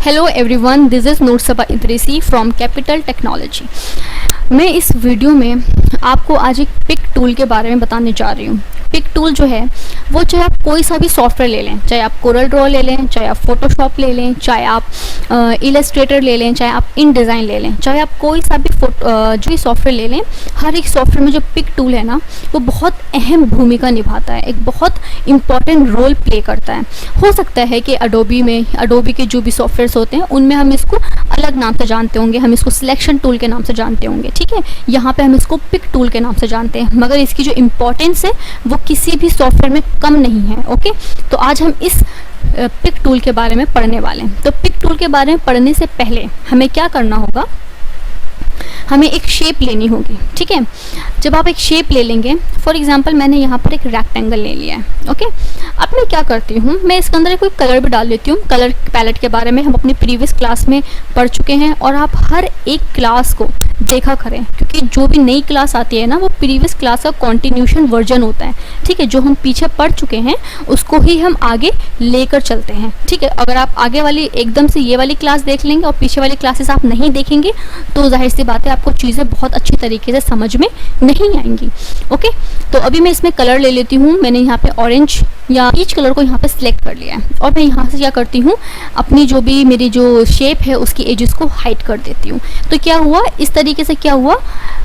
Hello everyone, this is Noorsaba Idrisi from capital technology. मैं इस video में आपको आज एक पिक टूल के बारे में बताने जा रही हूँ। पिक टूल जो है वो चाहे आप कोई सा भी सॉफ्टवेयर ले लें, चाहे आप कोरल ड्रॉ ले लें, चाहे आप फोटोशॉप ले लें, चाहे आप इलस्ट्रेटर ले लें, चाहे आप इन डिज़ाइन ले लें, चाहे आप कोई सा भी जो सॉफ्टवेयर ले लें, हर एक सॉफ्टवेयर में जो पिक टूल है ना वो बहुत अहम भूमिका निभाता है, एक बहुत इंपॉर्टेंट रोल प्ले करता है। हो सकता है कि अडोबी के जो भी सॉफ्टवेयर्स होते हैं उनमें हम इसको अलग नाम से जानते होंगे, हम इसको सिलेक्शन टूल के नाम से जानते होंगे, ठीक है। यहाँ पे हम इसको पिक टूल के नाम से जानते हैं, मगर इसकी जो इम्पोर्टेंस है वो किसी भी सॉफ्टवेयर में कम नहीं है। ओके, तो आज हम इस पिक टूल के बारे में पढ़ने वाले हैं। तो पिक टूल के बारे में पढ़ने से पहले हमें क्या करना होगा, हमें एक शेप लेनी होगी, ठीक है। जब आप एक शेप ले लेंगे, फॉर एग्जांपल मैंने यहाँ पर एक रेक्टेंगल ले लिया है, ओके। अब मैं क्या करती हूँ, मैं इसके अंदर कोई कलर भी डाल लेती हूँ। कलर पैलेट के बारे में हम अपनी प्रीवियस क्लास में पढ़ चुके हैं और आप हर एक क्लास को देखा करें, क्योंकि जो भी नई क्लास आती है ना वो प्रीवियस क्लास का कॉन्टिन्यूशन वर्जन होता है, ठीक है। जो हम पीछे पढ़ चुके हैं उसको ही हम आगे लेकर चलते हैं, ठीक है। अगर आप आगे वाली एकदम से ये वाली क्लास देख लेंगे और पीछे वाली क्लासेस आप नहीं देखेंगे तो जाहिर सी बात है आपको चीज़ें बहुत अच्छी तरीके से समझ में नहीं आएंगी। ओके, तो अभी मैं इसमें कलर ले लेती हूँ। मैंने यहाँ पे ऑरेंज या पीच कलर को यहाँ पे सिलेक्ट कर लिया है और मैं यहाँ से क्या करती हूँ, अपनी जो भी मेरी जो शेप है उसकी एजेस को हाइड कर देती हूँ। तो क्या हुआ, इस तरीके से क्या हुआ,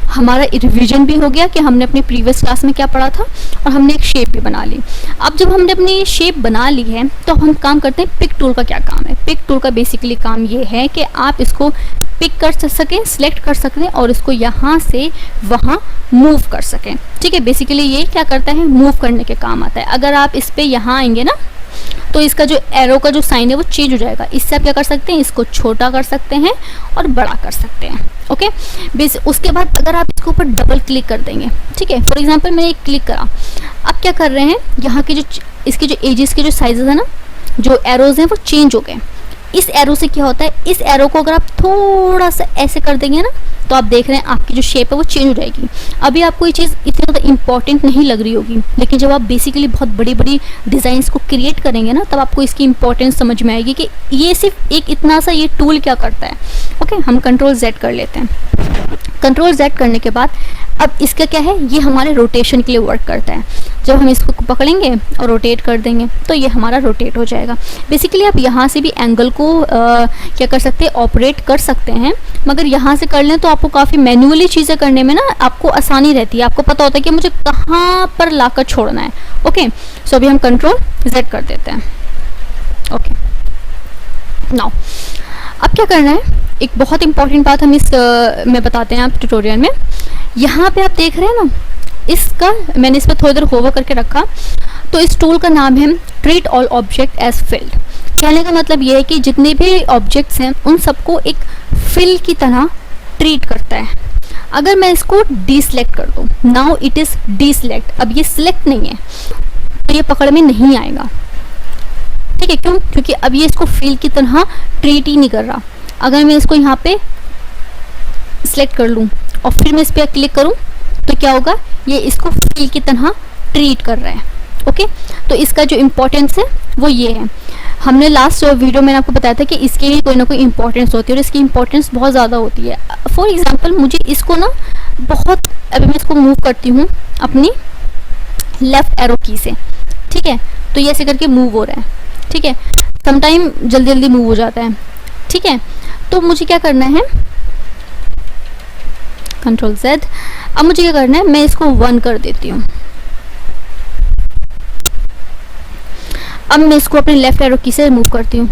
हमारा रिवीजन भी हो गया कि हमने अपनी प्रीवियस क्लास में क्या पढ़ा था और हमने एक शेप भी बना ली। अब जब हमने अपनी शेप बना ली है तो हम काम करते हैं, पिक टूल का क्या काम है। पिक टूल का बेसिकली काम ये है कि आप इसको पिक कर सकें, सिलेक्ट कर सकें और इसको यहाँ से वहाँ मूव कर सकें, ठीक है। बेसिकली ये क्या करता है, मूव करने के काम आता है। अगर आप इस पे यहाँ आएंगे ना तो इसका जो एरो का जो साइन है वो चेंज हो जाएगा। इससे आप क्या कर सकते हैं, इसको छोटा कर सकते हैं और बड़ा कर सकते हैं, ओके। उसके बाद अगर आप इसके ऊपर डबल क्लिक कर देंगे, ठीक है। फॉर एग्जांपल मैंने एक क्लिक करा, अब क्या कर रहे हैं, यहाँ के जो इसके जो एजेस के जो साइजेस है ना, जो एरोज हैं वो चेंज हो गए। इस एरो से क्या होता है, इस एरो को अगर आप थोड़ा सा ऐसे कर देंगे ना तो आप देख रहे हैं आपकी जो शेप है वो चेंज हो जाएगी। अभी आपको ये चीज़ इतनी ज़्यादा इंपॉर्टेंट नहीं लग रही होगी, लेकिन जब आप बेसिकली बहुत बड़ी बड़ी डिज़ाइंस को क्रिएट करेंगे ना तब आपको इसकी इंपॉर्टेंस समझ में आएगी कि ये सिर्फ एक इतना सा ये टूल क्या करता है। ओके, हम कंट्रोल Z कर लेते हैं। कंट्रोल Z करने के बाद अब इसका क्या है, ये हमारे रोटेशन के लिए वर्क करता है। जब हम इसको पकड़ेंगे और रोटेट कर देंगे तो ये हमारा रोटेट हो जाएगा। बेसिकली आप यहाँ से भी एंगल को क्या कर सकते हैं, ऑपरेट कर सकते हैं, मगर यहाँ से कर लें तो आपको काफ़ी मैन्युअली चीज़ें करने में ना आपको आसानी रहती है। आपको पता होता है कि मुझे कहाँ पर लाकर छोड़ना है। ओके, सो अभी हम कंट्रोल Z कर देते हैं। ओके, नाउ अब क्या करना है, एक बहुत इंपॉर्टेंट बात हम इस में बताते हैं आप ट्यूटोरियल में। यहाँ पे आप देख रहे हैं ना, इसका मैंने इस पर थोड़ी देर होवर करके रखा। तो इस टूल का नाम है treat all object as filled. कहने का मतलब ये है कि जितने भी ऑब्जेक्ट्स हैं उन सबको एक फिल की तरह ट्रीट करता है। अगर मैं इसको डीसिलेक्ट कर दूँ, नाउ इट इज़ डीसिलेक्ट, अब ये सिलेक्ट नहीं है तो ये पकड़ में नहीं आएगा, ठीक है। क्यों, क्योंकि अब ये इसको फिल की तरह ट्रीट ही नहीं कर रहा। अगर मैं इसको यहाँ पे सिलेक्ट कर लूँ और फिर मैं इस पर क्लिक करूँ तो क्या होगा, ये इसको फिल की तरह ट्रीट कर रहा है। ओके, तो इसका जो इम्पोर्टेंस है वो ये है। हमने लास्ट वीडियो में आपको बताया था कि इसके लिए कोई ना कोई इम्पोर्टेंस होती है और इसकी इम्पोर्टेंस बहुत ज़्यादा होती है। फॉर एग्जांपल मुझे इसको ना बहुत, अभी मैं इसको मूव करती हूँ अपनी लेफ्ट एरो की से, ठीक है। तो ये ऐसे करके मूव हो रहा है, ठीक है। समटाइम जल्दी जल्दी मूव हो जाता है, ठीक है। तो मुझे क्या करना है, कंट्रोल Z। अब मुझे क्या करना है, मैं इसको 1 कर देती हूँ। अब मैं इसको अपने लेफ्ट एरो की से मूव करती हूँ।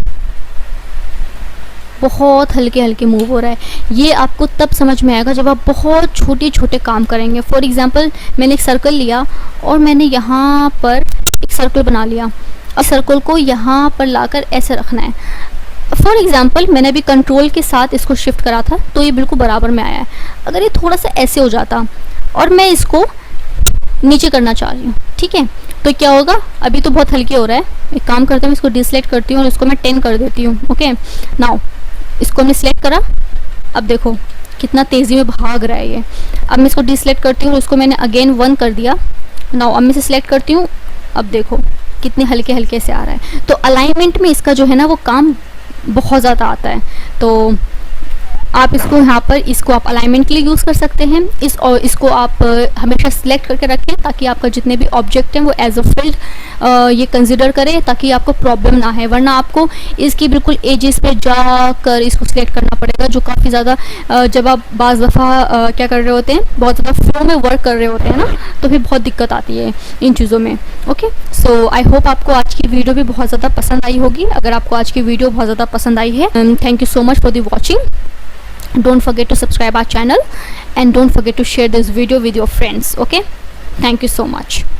बहुत हल्के हल्के मूव हो रहा है। ये आपको तब समझ में आएगा जब आप बहुत छोटे छोटे काम करेंगे। फॉर एग्जांपल मैंने एक सर्कल लिया और मैंने यहाँ पर एक सर्कल बना लिया और सर्कल को यहाँ पर लाकर ऐसे रखना है। फॉर एग्जांपल मैंने अभी कंट्रोल के साथ इसको शिफ्ट करा था तो ये बिल्कुल बराबर में आया है। अगर ये थोड़ा सा ऐसे हो जाता और मैं इसको नीचे करना चाह रही हूँ, ठीक है, तो क्या होगा, अभी तो बहुत हल्के हो रहा है। एक काम करते हैं, मैं इसको डिसलेक्ट करती हूँ और इसको मैं 10 कर देती हूँ। ओके, नाउ इसको हमने सिलेक्ट करा, अब देखो कितना तेज़ी में भाग रहा है ये। अब मैं इसको डिसलेक्ट करती हूँ और इसको मैंने अगेन 1 कर दिया। नाउ अब मैं इसे सिलेक्ट करती हूँ, अब देखो कितने हल्के हल्के से आ रहा है। तो अलाइनमेंट में इसका जो है ना वो काम बहुत ज़्यादा आता है। तो आप इसको यहाँ पर इसको आप अलाइनमेंट के लिए यूज़ कर सकते हैं। इसको आप हमेशा सिलेक्ट करके रखें ताकि आपका जितने भी ऑब्जेक्ट हैं वो एज अ फील्ड ये कंसिडर करें, ताकि आपको प्रॉब्लम ना है। वरना आपको इसकी बिल्कुल एजेस पे जाकर इसको सिलेक्ट करना पड़ेगा, जो काफ़ी ज़्यादा जब आप बाज़ दफ़ा क्या कर रहे होते हैं, बहुत ज़्यादा फ्लो में वर्क कर रहे होते हैं ना, तो फिर बहुत दिक्कत आती है इन चीज़ों में। ओके, सो आई होप आपको आज की वीडियो भी बहुत ज़्यादा पसंद आई होगी। अगर आपको आज की वीडियो बहुत ज़्यादा पसंद आई है, thank you so much for the watching. Don't forget to subscribe our channel and don't forget to share this video with your friends. Okay, thank you so much.